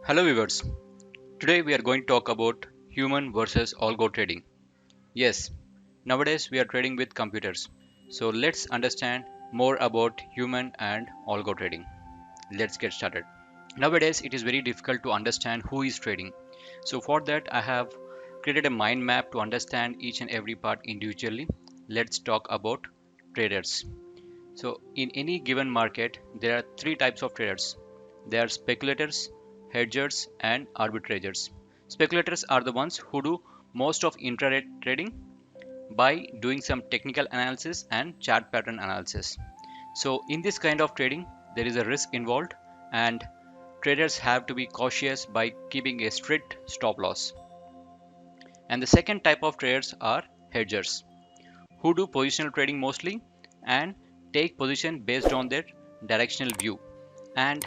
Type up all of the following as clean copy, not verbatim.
Hello viewers. Today we are going to talk about human versus algo trading. Yes, nowadays we are trading with computers. So let's understand more about human and algo trading. Let's get started. Nowadays it is very difficult to understand who is trading. So for that I have created a mind map to understand each and every part individually. Let's talk about traders. So in any given market, there are three types of traders. They are speculators, hedgers, and arbitrators. Speculators are the ones who do most of intraday trading by doing some technical analysis and chart pattern analysis. So in this kind of trading, there is a risk involved and traders have to be cautious by keeping a strict stop loss. And the second type of traders are hedgers who do positional trading mostly and take position based on their directional view, and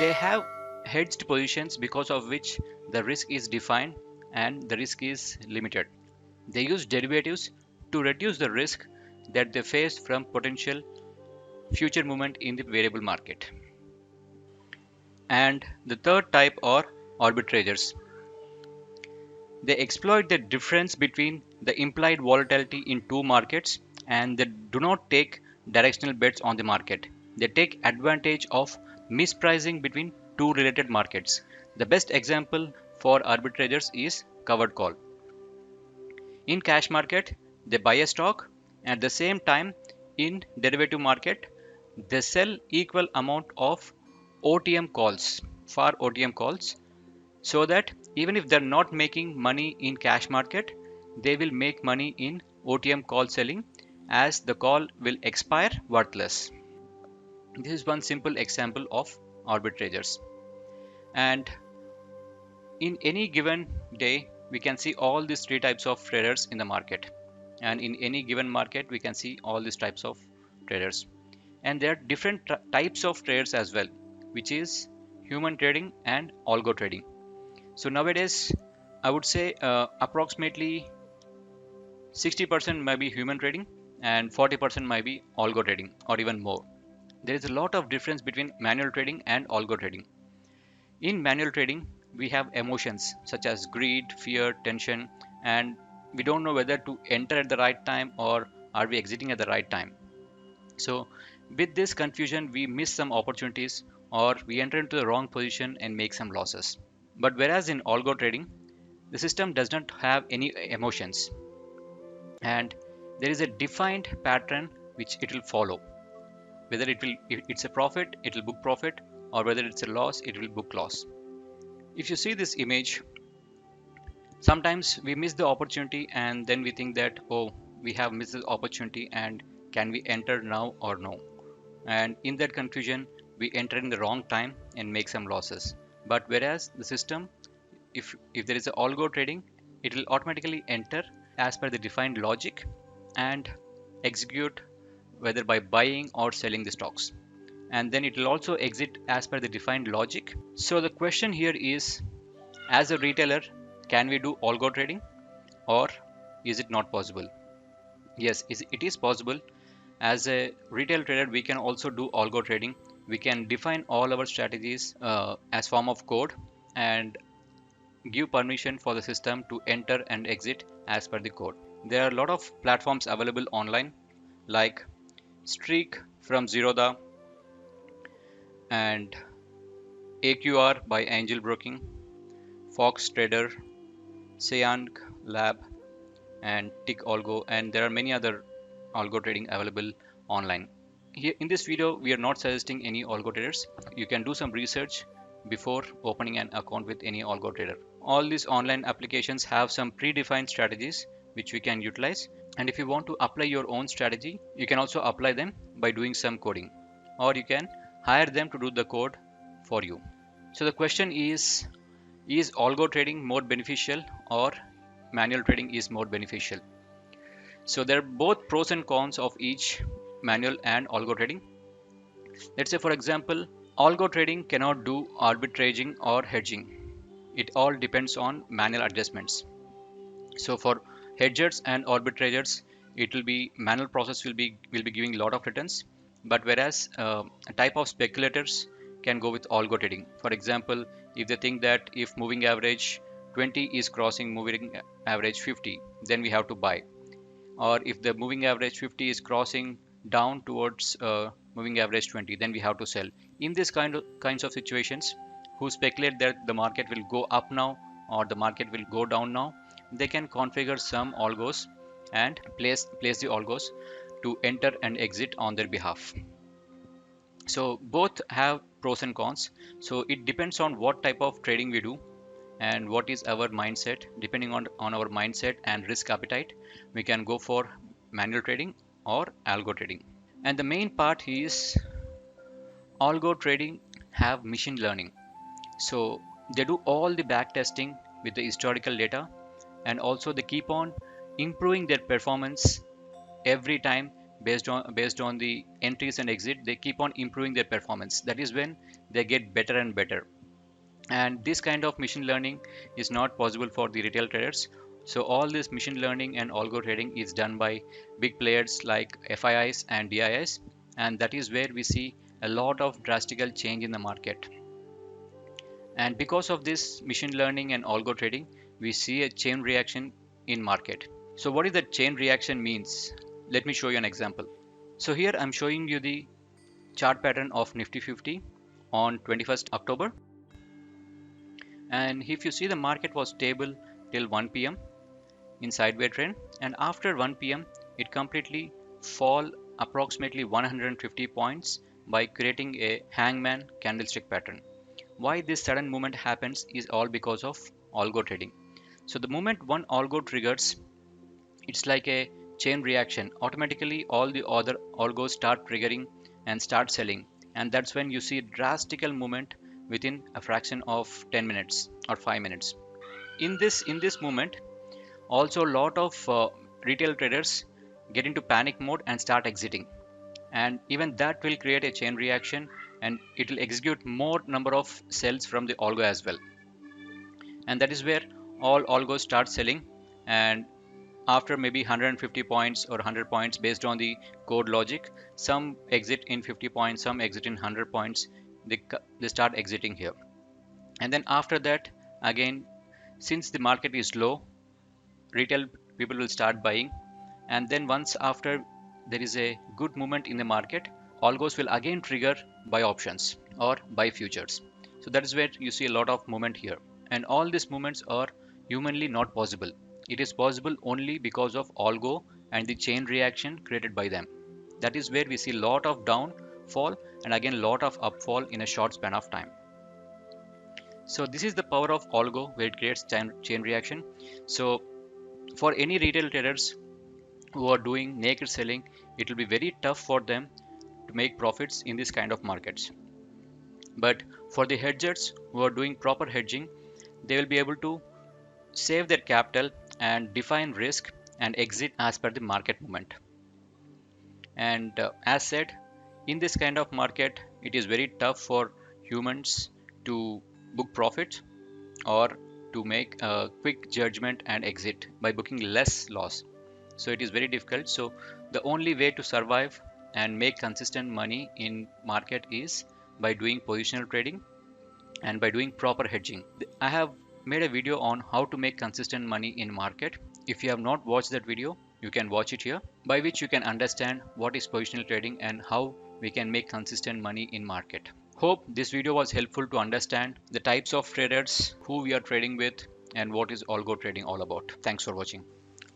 they have hedged positions because of which the risk is defined and the risk is limited. They use derivatives to reduce the risk that they face from potential future movement in the variable market. And the third type are arbitrageurs. They exploit the difference between the implied volatility in two markets, and they do not take directional bets on the market. They take advantage of mispricing between two related markets. The best example for arbitrageurs is covered call. In cash market, they buy a stock. At the same time, in derivative market, they sell equal amount of OTM calls for OTM calls, so that even if they're not making money in cash market, they will make money in OTM call selling, as the call will expire worthless. This is one simple example of arbitrageurs. And in any given day, we can see all these three types of traders in the market, and in any given market we can see all these types of traders, and there are different types of traders as well, which is human trading and algo trading. So nowadays, I would say approximately 60% might be human trading and 40% might be algo trading or even more. There is a lot of difference between manual trading and algo trading. In manual trading, we have emotions such as greed, fear, tension, and we don't know whether to enter at the right time or are we exiting at the right time. So with this confusion, we miss some opportunities or we enter into the wrong position and make some losses. But whereas in algo trading, the system does not have any emotions, and there is a defined pattern which it will follow. Whether if it's a profit, it will book profit, or whether it's a loss, it will book loss. If you see this image, sometimes we miss the opportunity and then we think that, oh, we have missed the opportunity and can we enter now or no? And in that confusion, we enter in the wrong time and make some losses. But whereas the system, if there is a algo trading, it will automatically enter as per the defined logic and execute whether by buying or selling the stocks, and then it will also exit as per the defined logic. So the question here is, as a retailer, can we do algo trading or is it not possible? Yes, it is possible. As a retail trader, we can also do algo trading. We can define all our strategies as form of code and give permission for the system to enter and exit as per the code. There are a lot of platforms available online like Streak from Zerodha and AQR by Angel Broking, Fox Trader, Seang Lab, and Tick Algo, and there are many other algo trading available online. Here in this video, we are not suggesting any algo traders. You can do some research before opening an account with any algo trader. All these online applications have some predefined strategies which we can utilize. And if you want to apply your own strategy, you can also apply them by doing some coding, or you can hire them to do the code for you. So the question is algo trading more beneficial or manual trading is more beneficial? So there are both pros and cons of each manual and algo trading. Let's say, for example, algo trading cannot do arbitraging or hedging. It all depends on manual adjustments. So for hedgers and arbitrageurs, it will be manual process will be giving a lot of returns. But whereas a type of speculators, can go with algo trading. For example, if they think that if moving average 20 is crossing moving average 50, then we have to buy. Or if the moving average 50 is crossing down towards moving average 20, then we have to sell. In this kinds of situations, who speculate that the market will go up now or the market will go down now, they can configure some algos and place the algos to enter and exit on their behalf. So both have pros and cons. So it depends on what type of trading we do and what is our mindset. Depending on our mindset and risk appetite, we can go for manual trading or algo trading. And the main part is algo trading have machine learning. So they do all the back testing with the historical data, and also they keep on improving their performance every time based on the entries and exit. They keep on improving their performance. That is when they get better and better. And this kind of machine learning is not possible for the retail traders. So all this machine learning and algo trading is done by big players like FIIs and DIIs, and that is where we see a lot of drastical change in the market. And because of this machine learning and algo trading, we see a chain reaction in market. So what is that chain reaction means? Let me show you an example. So here I'm showing you the chart pattern of Nifty 50 on 21st October. And if you see, the market was stable till 1 p.m. in sideways trend, and after 1 p.m. it completely fall approximately 150 points by creating a hangman candlestick pattern. Why this sudden movement happens is all because of algo trading. So the moment one algo triggers, it's like a chain reaction. Automatically all the other algos start triggering and start selling, and that's when you see drastical movement within a fraction of 10 minutes or 5 minutes. In this moment, also a lot of retail traders get into panic mode and start exiting, and even that will create a chain reaction, and it will execute more number of sells from the algo as well. And that is where all algos start selling, and after maybe 150 points or 100 points based on the code logic, some exit in 50 points, some exit in 100 points, they start exiting here. And then after that, again, since the market is low, retail people will start buying, and then once after there is a good movement in the market, algos will again trigger buy options or buy futures. So that is where you see a lot of movement here, and all these movements are humanly not possible. It is possible only because of algo and the chain reaction created by them. That is where we see a lot of downfall and again lot of upfall in a short span of time. So this is the power of algo, where it creates chain reaction. So for any retail traders who are doing naked selling, it will be very tough for them to make profits in this kind of markets. But for the hedgers who are doing proper hedging, they will be able to save their capital and define risk and exit as per the market movement. And as said, in this kind of market, it is very tough for humans to book profits or to make a quick judgment and exit by booking less loss. So it is very difficult. So the only way to survive and make consistent money in market is by doing positional trading and by doing proper hedging. I have made a video on how to make consistent money in market. If you have not watched that video, you can watch it here, by which you can understand what is positional trading and how we can make consistent money in market. Hope this video was helpful to understand the types of traders who we are trading with and what is algo trading all about. Thanks for watching.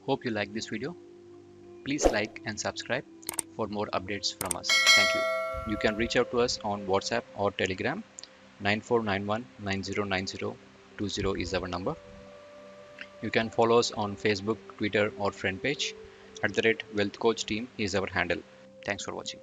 Hope you like this video. Please like and subscribe for more updates from us. Thank you. You can reach out to us on WhatsApp or Telegram. 9491909020 is our number. You can follow us on Facebook, Twitter or friend page. @Wealth Coach Team is our handle. Thanks for watching.